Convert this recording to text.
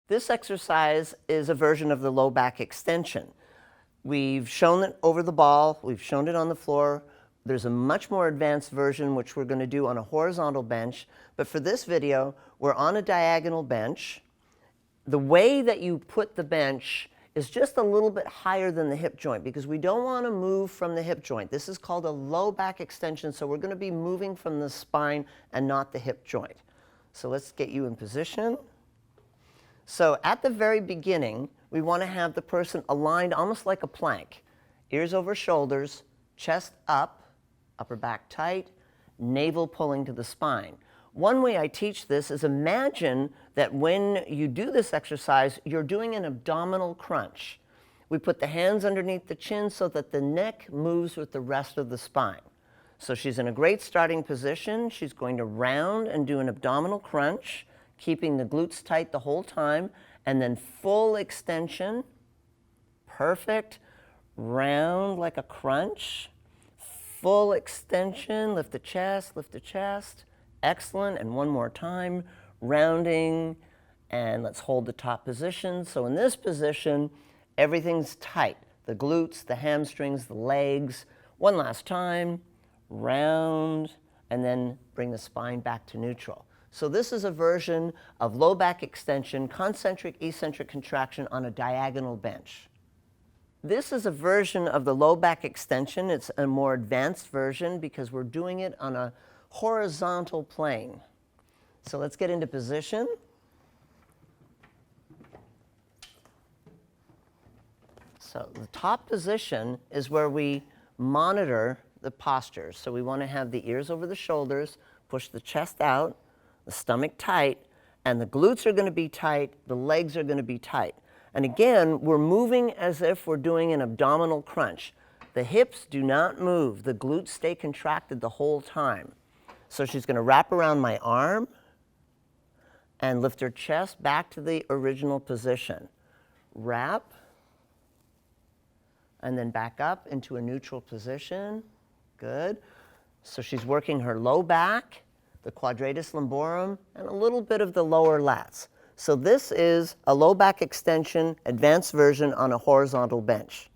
This exercise is a version of the low back extension. We've shown it over the ball, we've shown it on the floor. There's a much more advanced version which we're going to do on a horizontal bench, but for this video we're on a diagonal bench. The way that you put the bench is just a little bit higher than the hip joint because we don't want to move from the hip joint. This is called a low back extension, so we're going to be moving from the spine and not the hip joint. So let's get you in position. So at the very beginning, we want to have the person aligned almost like a plank. Ears over shoulders, chest up, upper back tight, navel pulling to the spine. One way I teach this is imagine that when you do this exercise, you're doing an abdominal crunch. We put the hands underneath the chin so that the neck moves with the rest of the spine. So she's in a great starting position. She's going to round and do an abdominal crunch, keeping the glutes tight the whole time, and then full extension. Perfect. Round like a crunch. Full extension. Lift the chest, lift the chest. Excellent. And one more time. Rounding. And let's hold the top position. So in this position, everything's tight. The glutes, the hamstrings, the legs. One last time. Round. And then bring the spine back to neutral. So this is a version of low back extension, concentric eccentric contraction on a diagonal bench. This is a version of the low back extension. It's a more advanced version because we're doing it on a horizontal plane. So let's get into position. So the top position is where we monitor the posture. So we want to have the ears over the shoulders, push the chest out, the stomach tight, and the glutes are going to be tight, the legs are going to be tight. And again, we're moving as if we're doing an abdominal crunch. The hips do not move. The glutes stay contracted the whole time. So she's going to wrap around my arm and lift her chest back to the original position. Wrap, and then back up into a neutral position. Good. So she's working her low back, the quadratus lumborum, and a little bit of the lower lats. So this is a low back extension, advanced version on a horizontal bench.